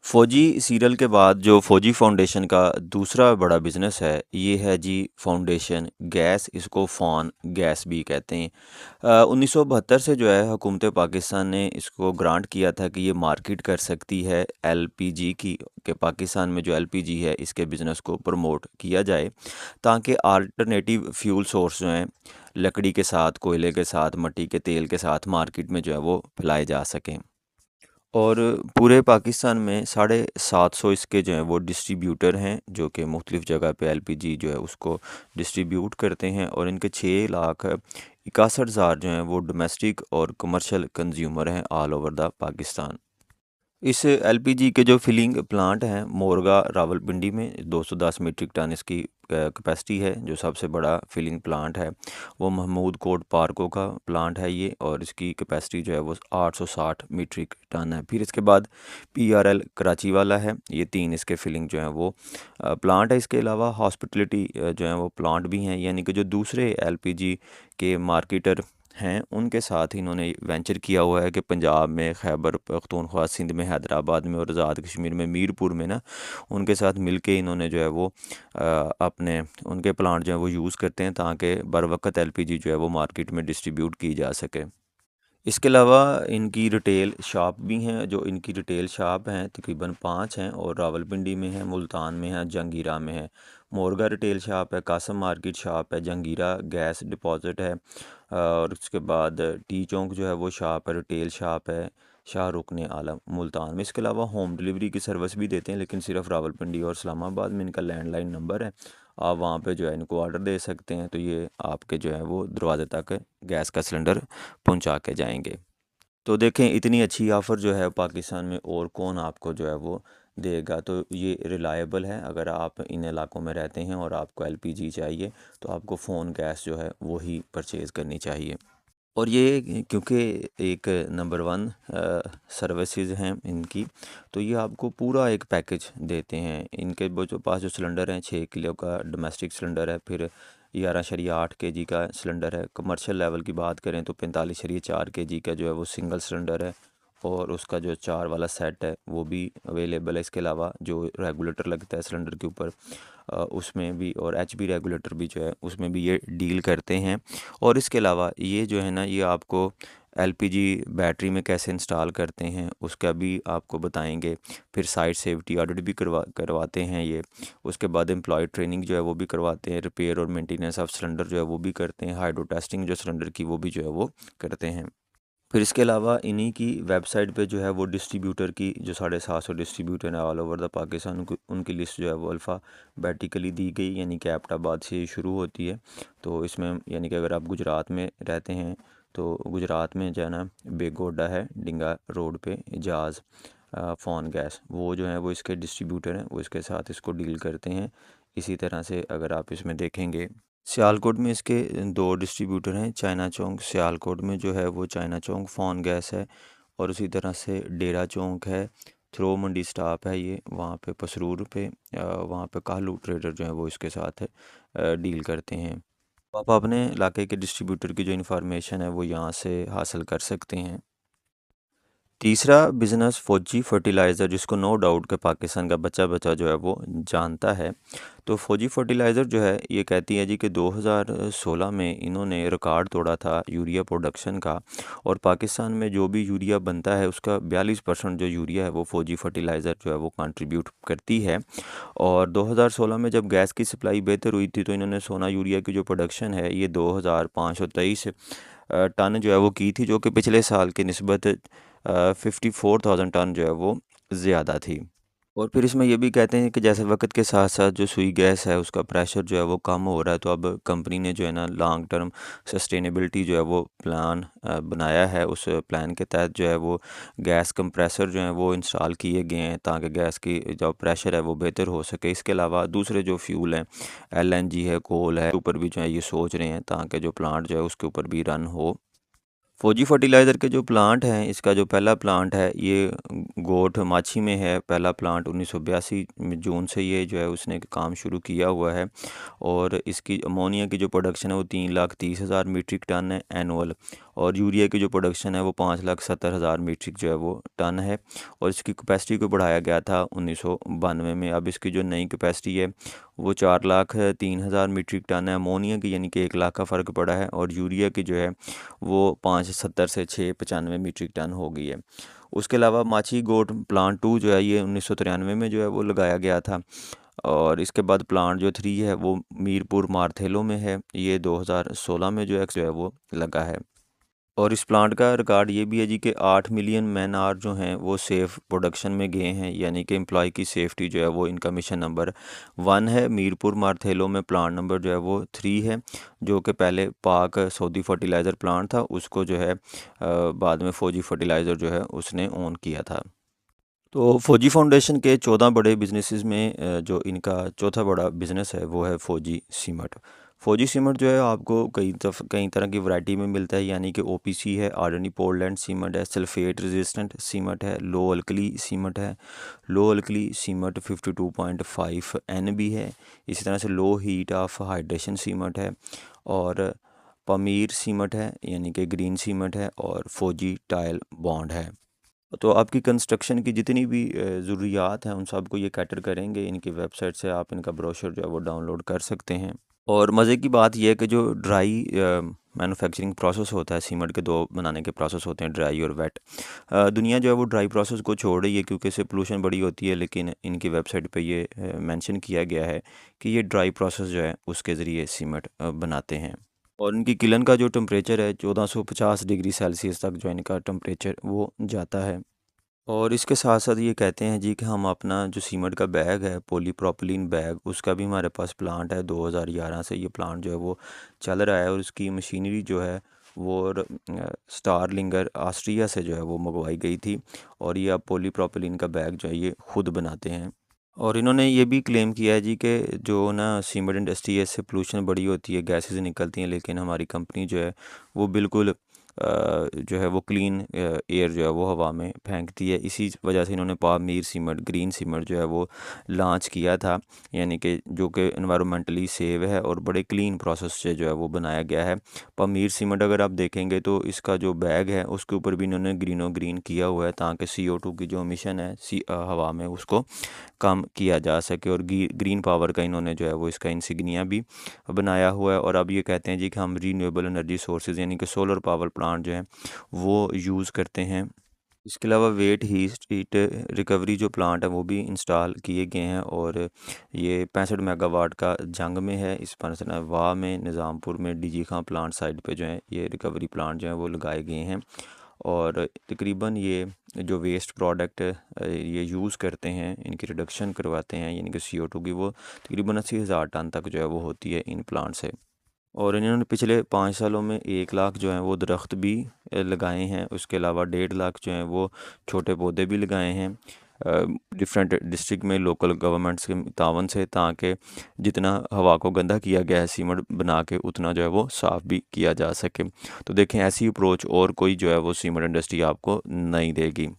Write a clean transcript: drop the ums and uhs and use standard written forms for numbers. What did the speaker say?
फ़ौजी सीरियल के बाद जो फ़ौजी फ़ाउंडेशन का दूसरा बड़ा बिज़नेस है, ये है जी फ़ाउंडेशन गैस, इसको फ़ॉन गैस भी कहते हैं। 1972 से जो है हुकूमत पाकिस्तान ने इसको ग्रांट किया था कि ये मार्केट कर सकती है एलपीजी की, कि पाकिस्तान में जो एलपीजी है इसके बिज़नेस को प्रमोट किया जाए, ताकि अल्टरनेटिव फ्यूल सोर्स जो हैं, लकड़ी के साथ, कोयले के साथ, मिट्टी के तेल के साथ मार्केट में जो है वो फैलाए जा सकें। और पूरे पाकिस्तान में 750 इसके जो हैं वो डिस्ट्रीब्यूटर हैं, जो कि मुख्तलिफ़ जगह पे एलपीजी जो है उसको डिस्ट्रीब्यूट करते हैं, और इनके 6,61,000 जो हैं वो डोमेस्टिक और कमर्शियल कंज्यूमर हैं ऑल ओवर द पाकिस्तान। इस एलपीजी के जो फिलिंग प्लांट हैं मोरगा रावलपिंडी में 210 मीट्रिक टन इसकी कैपेसिटी है। जो सबसे बड़ा फिलिंग प्लांट है वो महमूद कोट पार्को का प्लांट है ये, और इसकी कैपेसिटी जो है वो 860 मीट्रिक टन है। फिर इसके बाद पीआरएल कराची वाला है, ये 3 इसके फिलिंग जो हैं वो प्लांट है। इसके अलावा हॉस्पिटलिटी जो है वो प्लांट भी हैं, यानी कि जो दूसरे एलपीजी के मार्केटर हैं उनके साथ इन्होंने वेंचर किया हुआ है कि पंजाब में, खैबर पख्तूनख्वा, सिंध में, हैदराबाद में और आज़ाद कश्मीर में मीरपुर में ना, उनके साथ मिल के इन्होंने जो है वो अपने उनके प्लांट जो है वो यूज़ करते हैं, ताकि बर वक्त एलपीजी जो है वो मार्केट में डिस्ट्रीब्यूट की जा सके। इसके अलावा इनकी रिटेल शॉप भी हैं। जो इनकी रिटेल शॉप हैं तकरीबन 5 हैं, और रावलपिंडी में है, मुल्तान में है, जंगीरा में है। मोरगा रिटेल शॉप है, कासम मार्केट शॉप है, जंगीरा गैस डिपॉज़िट है, और उसके बाद टी चौक जो है वो शॉप है, रिटेल शॉप है, शाहरुख ने आलम मुल्तान में। इसके अलावा होम डिलीवरी की सर्विस भी देते हैं, लेकिन सिर्फ रावलपिंडी और इस्लामाबाद में। इनका लैंडलाइन नंबर है, आप वहाँ पे जो है इनको ऑर्डर दे सकते हैं, तो ये आपके जो है वो दरवाज़े तक गैस का सिलेंडर पहुँचा के जाएंगे। तो देखें, इतनी अच्छी ऑफ़र जो है पाकिस्तान में और कौन आपको जो है वो देगा। तो ये रिलायबल है। अगर आप इन इलाकों में रहते हैं और आपको एलपीजी चाहिए, तो आपको फ़ोन गैस जो है वही परचेज़ करनी चाहिए। और ये क्योंकि एक नंबर 1 सर्विसेज हैं इनकी, तो ये आपको पूरा एक पैकेज देते हैं। इनके वो जो पास जो सिलेंडर हैं, 6 किलो का डोमेस्टिक सिलेंडर है, फिर 11.8 केजी का सिलेंडर है। कमर्शियल लेवल की बात करें तो 45.4 केजी का जो है वो सिंगल सिलेंडर है, और उसका जो 4 वाला सेट है वो भी अवेलेबल है। इसके अलावा जो रेगुलेटर लगता है सिलेंडर के ऊपर, उसमें भी, और एचपी रेगुलेटर भी जो है उसमें भी ये डील करते हैं। और इसके अलावा ये जो है ना, ये आपको एलपीजी बैटरी में कैसे इंस्टॉल करते हैं उसका भी आपको बताएंगे। फिर साइट सेफ्टी ऑडिट भी करवाते हैं ये। उसके बाद एम्प्लॉय ट्रेनिंग जो है वो भी करवाते हैं। रिपेयर और मेंटेनेंस ऑफ सिलेंडर जो है वो भी करते हैं। हाइड्रो टेस्टिंग जो सिलेंडर की वो भी जो है वो करते हैं। फिर इसके अलावा इन्हीं की वेबसाइट पे जो है वो डिस्ट्रीब्यूटर की जो 750 डिस्ट्रीब्यूटर हैं ऑल ओवर द पाकिस्तान, उनकी लिस्ट जो है वो अल्फ़ाबेटिकली दी गई, यानी कि एबटाबाद से शुरू होती है। तो इसमें यानी कि अगर आप गुजरात में रहते हैं तो गुजरात में जो है ना, बेगोडा है डिंगा रोड पे, एजाज फ़ोन गैस, वो जो है वो इसके डिस्ट्रीब्यूटर हैं, वो इसके साथ इसको डील करते हैं। इसी तरह से अगर आप इसमें देखेंगे, सियालकोट में इसके 2 डिस्ट्रीब्यूटर हैं। चाइना चौक सियालकोट में जो है वो चाइना चौक फ़ोन गैस है, और उसी तरह से डेरा चौक है, थ्रो मंडी स्टॉप है ये, वहाँ पे पसरूर पे, वहाँ पे कालू ट्रेडर जो है वो इसके साथ डील करते हैं। आप अपने इलाके के डिस्ट्रीब्यूटर की जो इन्फॉर्मेशन है वो यहाँ से हासिल कर सकते हैं। तीसरा बिज़नेस फ़ौजी फर्टिलाइज़र, जिसको नो डाउट कि पाकिस्तान का बच्चा बच्चा जो है वो जानता है। तो फ़ौजी फर्टिलाइज़र जो है ये कहती है जी कि 2016 में इन्होंने रिकॉर्ड तोड़ा था यूरिया प्रोडक्शन का, और पाकिस्तान में जो भी यूरिया बनता है उसका 42% जो यूरिया है वो फ़ौजी फर्टिलाइज़र जो है वो कंट्रीब्यूट करती है। और 2016 में जब गैस की सप्लाई बेहतर हुई थी, तो इन्होंने सोना यूरिया की जो प्रोडक्शन है ये 2523 टन जो है वो की थी, जो कि पिछले साल की निस्बत 54,000 टन जो है वो ज़्यादा थी। और फिर इसमें ये भी कहते हैं कि जैसे वक्त के साथ साथ जो सुई गैस है उसका प्रेशर जो है वो कम हो रहा है, तो अब कंपनी ने जो है ना लॉन्ग टर्म सस्टेनेबिलिटी जो है वो प्लान बनाया है। उस प्लान के तहत जो है वो गैस कंप्रेसर जो है वो इंस्टॉल किए गए हैं, ताकि गैस की जो प्रेशर है वो बेहतर हो सके। इसके अलावा दूसरे जो फ्यूल हैं, एलएनजी है, कोल है, ऊपर भी जो है ये सोच रहे हैं, ताकि जो प्लांट जो है उसके ऊपर भी रन हो। फौजी फर्टिलाइज़र के जो प्लांट हैं, इसका जो पहला प्लांट है ये गोठ माछी में है। पहला प्लांट 1982 में जून से ये जो है उसने काम शुरू किया हुआ है, और इसकी अमोनिया की जो प्रोडक्शन है वो 3,30,000 मीट्रिक टन है एनुअल। और यूरिया की जो प्रोडक्शन है वो 5,70,000 मीट्रिक जो है वो टन है, और इसकी कैपेसिटी को बढ़ाया गया था 1992 में। अब इसकी जो नई कैपेसिटी है वो 4,03,000 मीट्रिक टन है अमोनिया की, यानी कि 1 लाख का फ़र्क पड़ा है, और यूरिया की जो है वो 5,70 से 6,95 मीट्रिक टन हो गई है। उसके अलावा माची गोट प्लांट 2 जो है ये 1993 में जो है वो लगाया गया था, और इसके बाद प्लांट जो 3 है वो मीरपुर मारथेलो में है, ये 2016 में जो है वो लगा है। और इस प्लांट का रिकॉर्ड ये भी है जी कि 8 मिलियन मैन आवर जो हैं वो सेफ़ प्रोडक्शन में गए हैं, यानी कि एम्प्लॉय की सेफ्टी जो है वो इनका मिशन नंबर 1 है। मीरपुर मारथेलो में प्लांट नंबर जो है वो 3 है, जो कि पहले पाक सऊदी फर्टिलाइज़र प्लांट था, उसको जो है बाद में फौजी फर्टिलाइज़र जो है उसने ओन किया था। तो फौजी फाउंडेशन के 14 बड़े बिजनेसेस में जो इनका चौथा बड़ा बिज़नेस है वो है फौजी सीमेंट। फौजी सीमेंट जो है आपको कई तरह की वैरायटी में मिलता है, यानी कि ओपीसी है, आर्डनी पोर्टलैंड सीमेंट है, सल्फेट रेजिस्टेंट सीमेंट है, लो अल्कली सीमेंट है, लो अल्कली सीमेंट 52.5 NB है, इसी तरह से low heat of hydration cement है, और पमीर सीमेंट है यानी कि ग्रीन सीमेंट है, और फौजी टाइल बॉन्ड है। तो आपकी कंस्ट्रक्शन की जितनी भी ज़रूरियात हैं उन सब को ये कैटर करेंगे। इनकी वेबसाइट से आप इनका ब्रोशर जो है वो डाउनलोड कर सकते हैं। और मज़े की बात यह है कि जो ड्राई मैन्युफैक्चरिंग प्रोसेस होता है, सीमेंट के 2 बनाने के प्रोसेस होते हैं, ड्राई और वेट। दुनिया जो है वो ड्राई प्रोसेस को छोड़ रही है क्योंकि इससे पोल्यूशन बड़ी होती है, लेकिन इनकी वेबसाइट पे ये मेंशन किया गया है कि ये ड्राई प्रोसेस जो है उसके ज़रिए सीमेंट बनाते हैं। और इनकी किलन का जो टेम्परेचर है 1450 डिग्री सेल्सियस तक जो इनका टेम्परेचर वो जाता है। और इसके साथ साथ ये कहते हैं जी कि हम अपना जो सीमेंट का बैग है, पॉलीप्रोपिलीन बैग, उसका भी हमारे पास प्लांट है। 2011 से ये प्लांट जो है वो चल रहा है, और उसकी मशीनरी जो है वो स्टारलिंगर ऑस्ट्रिया से जो है वो मंगवाई गई थी, और ये अब पॉलीप्रोपिलीन का बैग जो है ये खुद बनाते हैं। और इन्होंने ये भी क्लेम किया है जी कि जो ना सीमेंट इंडस्ट्री है इससे पोल्यूशन बड़ी होती है, गैसेस निकलती हैं, लेकिन हमारी कंपनी जो है वो बिल्कुल जो है वो क्लीन एयर जो है वो हवा में फेंकती है। इसी वजह से इन्होंने पामीर सीमेंट, ग्रीन सीमेंट जो है वो लॉन्च किया था, यानी कि जो कि एनवायरमेंटली सेव है और बड़े क्लीन प्रोसेस से जो है वो बनाया गया है। पामीर सीमेंट अगर आप देखेंगे तो इसका जो बैग है उसके ऊपर भी इन्होंने ग्रीन किया हुआ है, ताकि CO2 की जो एमिशन है हवा में उसको कम किया जा सके। और ग्रीन पावर का इन्होंने जो है वो इसका इंसिग्निया भी बनाया हुआ है। और अब ये कहते हैं जी कि हम रीन्यूएबल एनर्जी सोर्सेज यानी कि सोलर पावर प्लांट जो है वो यूज़ करते हैं। इसके अलावा वेट हीट रिकवरी जो प्लांट है वो भी इंस्टॉल किए गए हैं, और ये 65 मेगावाट का जंग में है, इस पर वाह में, निज़ामपुर में, डीजी खां प्लांट साइड पे जो है ये रिकवरी प्लांट जो है वो लगाए गए हैं। और तकरीबन ये जो वेस्ट प्रोडक्ट ये यूज़ करते हैं, इनकी रिडक्शन करवाते हैं, यानी कि CO2 की, वो तकरीबन 80,000 टन तक जो है वो होती है इन प्लांट से। और इन्होंने पिछले 5 सालों में 1 लाख जो हैं वो दरख्त भी लगाए हैं। उसके अलावा 1.5 लाख जो हैं वो छोटे पौधे भी लगाए हैं डिफरेंट डिस्ट्रिक्ट में लोकल गवर्नमेंट्स के तावन से, ताकि जितना हवा को गंदा किया गया है सीमेंट बना के, उतना जो है वो साफ़ भी किया जा सके। तो देखें, ऐसी अप्रोच और कोई जो है वो सीमेंट इंडस्ट्री आपको नहीं देगी।